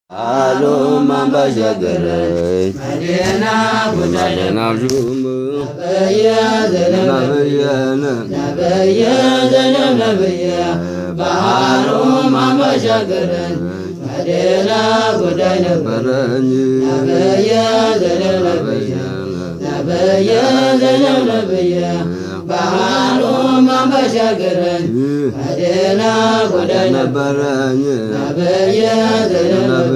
Alo mamba jagare Madina Madina jum Nabaya Zainab Nabaya Baharo mamba jagare Madina Budai Nabaya Zainab Nabaya Zainab Nabaya Baharo mamba jagare Madina Budai Nabaya Zainab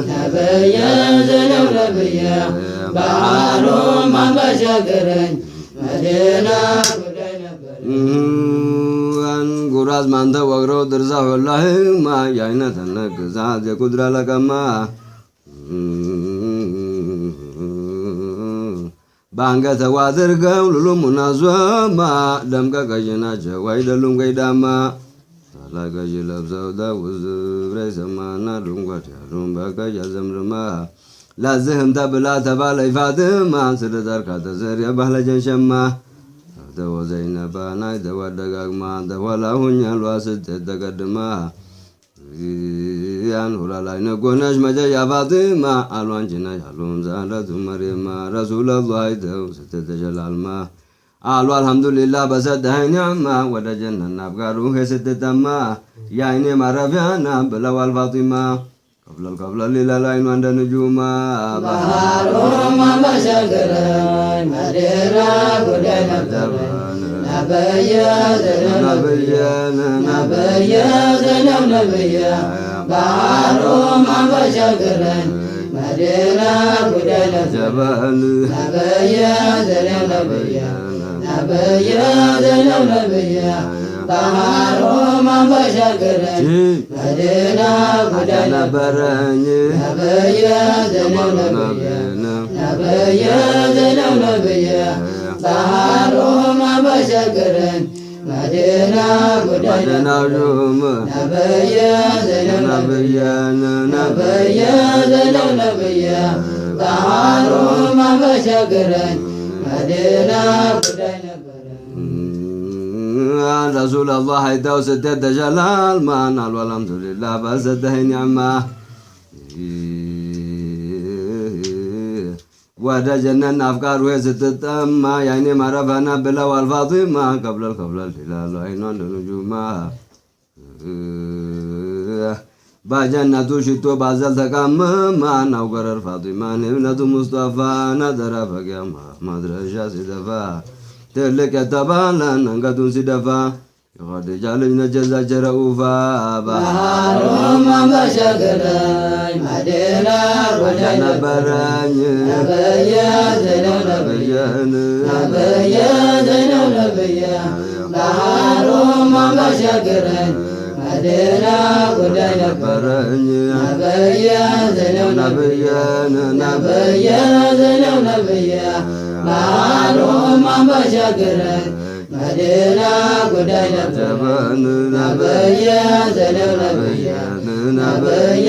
Nabaya Zainab Nabaya Baharo mamba jagare Madina ጉራዝ ማንተ ወግሮ ድርዛ ወላህማ ያይነተነ ግዛዝ የቁድራ ለቀማ ባንገተ ዋድርገው ሉሉ ሙናዞማ ደምቀ ቀይናቸው አይደሉም ገይዳማ ታላቀይ ለብሰው ዳውዝ ብሬ ሰማና ዱንጓት ያሉም በቀይ ዘምርማ ለዝህም ተብላ ተባለ ይፋትማ ስለዘርካ ተዘር የባህለ ጀንሸማ ተወዘይነባ ናይ ተወደጋግማ ተወላሁኝ አልዋ ስትት ተቀድማ ያን ሁላላይ ነጎነሽ መጀያ ፋቲማ አሏንችና ያሉም ዛረቱ መሪማ ረሱለላህ አይተው ስትተሸላልማ አሉ አልሐምዱሊላህ በሰጠኸኝ ኒዕማ ወደ ጀነት ናፍቃሩ ስትጠማ የአይኔ ማረፊያና ብለዋል ፋቲማ ቀብለል ይላል አይኗ እንደ ንጁማ ባህሩማ መሸገረኝ መዲና ጉዳይ ነበረኝ ነብየ ዘነብ ነብየ ባህሩማ መሸገረኝ መዲና ጉዳይ ነበረኝ ነብየ ዘነብ ነብየ ባህሩማ መሸገረኝ መዲና ጉዳይ ነበረኝ ነብየ ዘነብ ነብየ ባህሩማ መሸገረኝ መዲና ጉዳይ ነብየ ዘነብ ነብየ ባህሩማ መሸገረኝ መዲና ጉዳይ رسول الله حيث ستة جلال ما نال والحمد لله بسده نعمة ودا جنن أفكار وستتما يعني معرفنا بلا والفاطمة قبل الهلال عينان النجوما بجنة شتو بازل تكام ما نوغر الفاطمة ابنة مصطفى نظر فقيما مدرجة سدفا ትልቅ የተባለን አንገቱን ሲደፋ የኸዲጃ ልጅ ነጀዛ ጀረኡፋ ባህሩማ መሸገረኝ መዲና ጉዳይ ነበረኝ ነብየ ዘነብ ነብየ ባህሩማ መሸገረኝ መዲና ጉዳይ ነበረኝ ነብየ ዘነብ ነብየ ባህሩማ መሸገረኝ መዲና ጉዳይ ነበረኝ ነብየ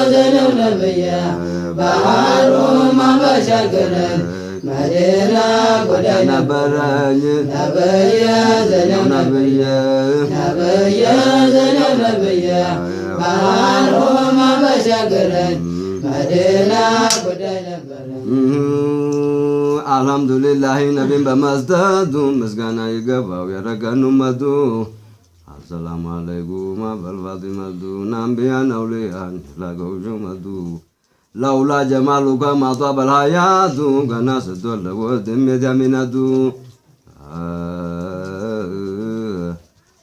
ዘነብ ነብየ ባህሩማ መሸገረኝ መዲና ጉዳይ ነበረኝ ነብየ ዘነብ ነብየ ባህሩማ መሸገረኝ መዲና ጉዳይ ነበረኝ አልሐምዱሊላህ ነቢን በመስጠቱ ምስጋና ይገባው የረገኑ መቱ አሰላሙ አለይኩም አበልፋቲመቱ ናምቢያን አውሊያን ላገውሹ መቱ ለውላ ጀማሉ ከማጧ በልሃያቱ ገና ስትወለወት የሚያሚነቱ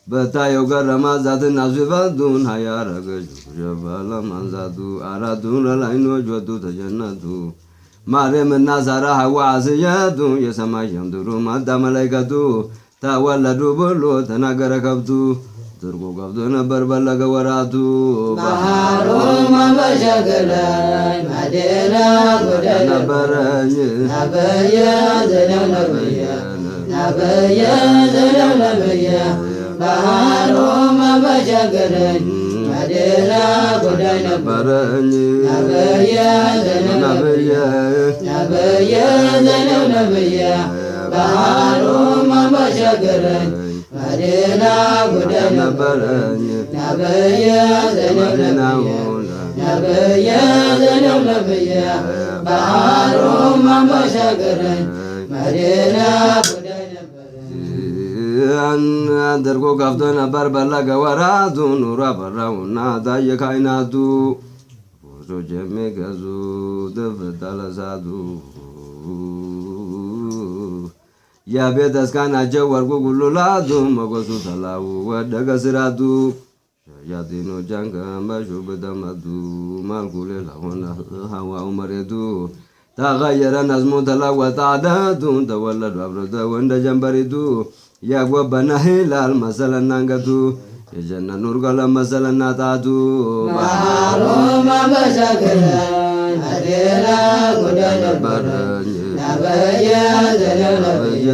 በታየው ገረማ ዛትና ሲፈቱን ሀያረገች ሸበለ ማንዛቱ አራቱን ለላይኖች ወጡ ተጀነቱ ማርያምና ሳራ ሐዋ አስያቱ የሰማይ የምድሩ ማዳ መላይከቱ ተወለዱ ብሎ ተናገረ ከብቱ ትርጉ ገብቶ ነበር በለገ ወራቱ ባህሩማ መሸገረኝ መዲና ጉዳይ ነበረኝ ነብየ ዘነብ ነብየ ባህሩማ መሸገረኝ መዲና ጉዳይ ነበረኝ ነብየ ዘነብ ነብየ ባህሩማ መሸገረኝ መዲና ጉዳይ ነበረኝ ነብየ ዘነብ ነብየ ዘነው ነብየ ባህሩን ማንበሻገረኝ መዲና ጉዳይ አደርጎ ከፍቶ ነበር በላ ገወራቱ ኑሮ በራውና ታየ ካይናቱ ፎሶች የሚገዙ ተፈታለ እሳቱ የቤተ እስካናቸው ወርቁ ጉልላቱ መጎሱ ተላው ወደቀ ስራቱ ሸያጢኖች አንከንበሹ ተመቱ መልኩ ሌላ ሆነ ሀዋው መሬቱ ተቀየረ ነዝሙ ተለወጠ አደቱ ተወለዱ አብረተው እንደ ጀንበሪቱ ያጎበነ ሂላል መሰለና አንገቱ የጀነት ኑር ቀለም መሰለና ጣቱ ባህሩ ማንበሻገረኝ መዲና ጉዳይ ነበረኝ ነብየ ዘነው ነብየ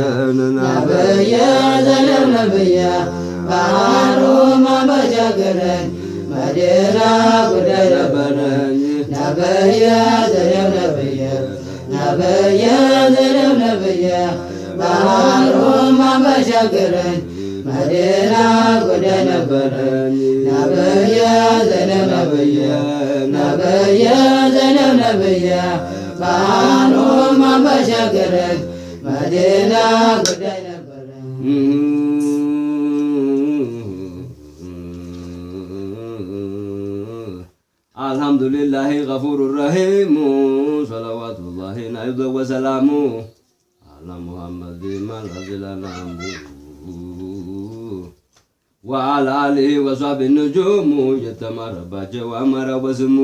ነብየ ዘነው ነብየ ባህሩ ማንበሻገረኝ መዲና ጉዳይ ነበረኝ ነብየ ዘነው ነብየ ነብየ ዘነው ነብየ ባህሩ ማንበሻገረኝ መዲና ጉዳይ ነበረኝ ነብየ ዘነው ነብየ ነብየ ዘነው ነብየ ባህሩ ማንበሻገረኝ መዲና ጉዳይ ነበረኝ አልሐምዱሊላሂ ገፉሩ ረሂሙ ሰለዋቱላሂ ናይዘ ወሰላሙ አላ ሙሐመድ ማልአዝላላሙ ወአላ አሊሂ ወሷቢ ንጁሙ የተማረባቸው አማራ በስሙ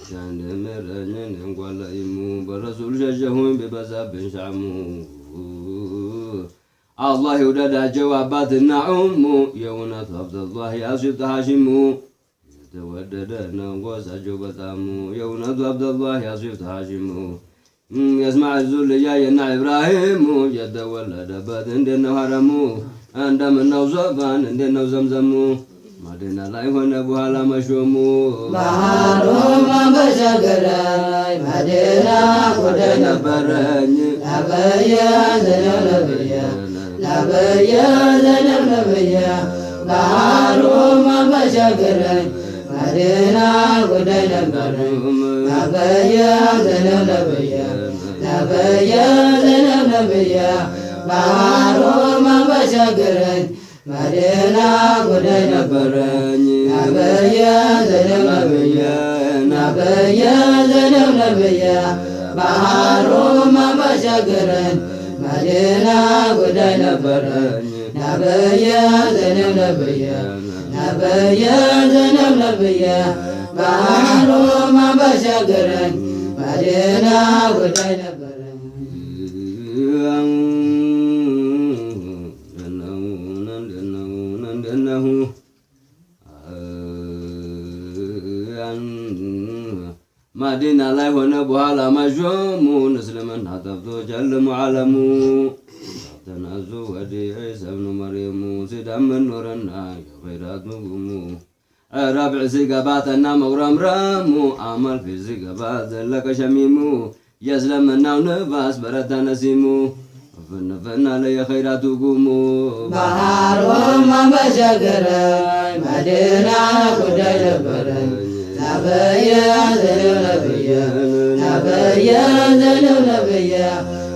ሻንደመረኝን እንጓላይሙ በረሱል ሸሸሁኝ ቢበዛብን ሻሙ አላህ ይውደዳቸው አባትና ኡሙ የእውነቱ አብደላህ ያስፍት ሐሺሙ የተወደደ ነው ጎሳቸው በጣሙ የእውነቱ አብደላህ ያስፍት ሐሺሙ የእስማዒል ዙልያ የና ኢብራሂሙ የተወለደበት እንዴት ነው ሐረሙ እንደምነው ዞፋን እንዴት ነው ዘምዘሙ መዲና ላይ ሆነ በኋላ መሾሙ ባህሩ ማንበሻገረኝ መዲና ጉዳይ ነበረኝ ነብየ ዘነው ነብየ ነብየ ዘነው ነብየ ባህሩ ማንበሻገረኝ መዲና ጉዳይ ነበረኝ ነብየ ዘነው ነብየ ነብየ ዘነው ነብየ ባህሩ ማንበሻገረኝ መዲና ጉዳይ ነበረኝ ነብየ ዘነው ነብየ ነብየ ዘነው ነብየ ባህሩ ማንበሻገረኝ መዲና ጉዳይ ነበረኝ ነብየ ዘነው ነብየ ነብየ ዘነው ነብየ ባህሩ ማንበሻገረኝ መዲና ጉዳይ ነበረኝ መዲና ላይ ሆነ በኋላ መሾሙን እስልምና ጠፍቶ ጨልሞ ዓለሙ ተናዙ ወዲህ ዒሳ ብኑ መርየሙ ሲዳምን ኖረና የኸይራት ምግሙ ረብዕ ሲገባተና መጉረምረሙ አመል ፊት ሲገባ ዘለቀ ሸሚሙ የእስልምናው ንፋስ በረታ ነሲሙ ፍንፍና ለየኸይራቱ ጉሙ ባህሩ ማንበሻገረኝ መዲና ጉዳይ ነበረኝ ነብየ ዘነው ነብየ ነብየ ዘነው ነብየ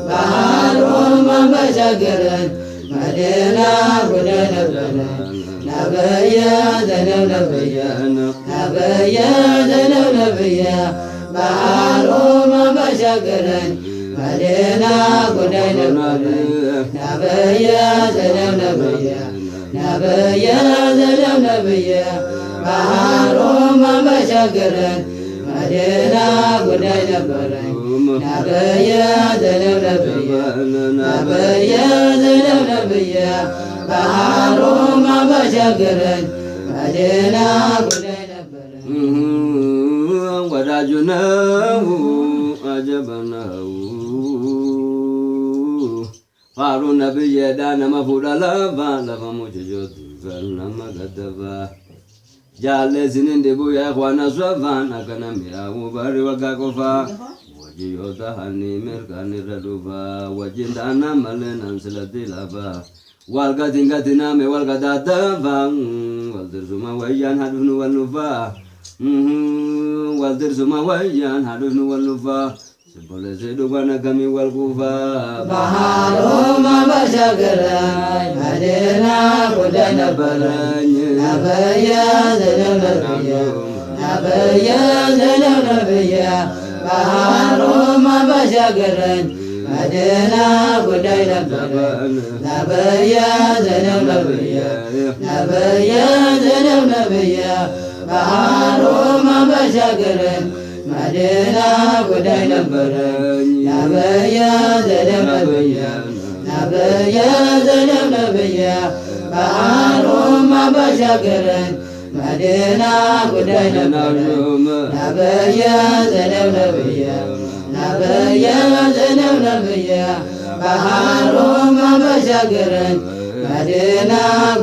ባህሩ ማንበሻገረኝ መዲና ጉዳይ ነበረኝ ነብየ ዘነው ነብየ ነብየ ዘነው ነብየ ባህሩ ማንበሻገረኝ መዲና ጉዳይ ነበረኝ ነብየ ዘነው ነብየ ነብየ ዘነው ነብየ ባህሩ ማንበሻገረኝ መዲና ጉዳይ ነበረኝ ነብየ ዘነው ነብየ ነብየ ዘነው ነብየ ባህሩ ማንበሻገረኝ መዲና ጉዳይ ነበረኝ ወዳጁ ነው አጀበ ነው ፋሩ ነብየ ዳነ መፉዳ ለባ ለፈሙች ጆቱ ከነመ ገደባ ጃሌ ሲንን ዲቡ የእኽዋነ ሶፋን አከነሚያው በሪ ወጋ ቆፋ ወጂዮታ ሀኒ ሚርካኒ ረዱፋ ወጂን ዳና መለናን ስለቲ ላፋ ዋልጋቲንጋቲናሜ ዋልጋዳተፋ ወልትርሱማ ወያን ሀድፍኑ ወልኑፋ والدر زما ويان هادون والنفا سبول زيدو وانا كمي والكوفا بحارهم بشكرين مدينة كدين برين نبيا زلو نبيا نبيا زلو نبيا بحارهم بشكرين مدينة كدين برين نبيا زلو نبيا نبيا زلو نبيا بحارهم بشكرين مدينة كدين برين نبيا زلو نبيا نبيا زلو نبيا بحارهم بشكرين مدينة كدين برين نبيا زلو نبيا نبيا زلو نبيا بحارهم بشكرين مدينة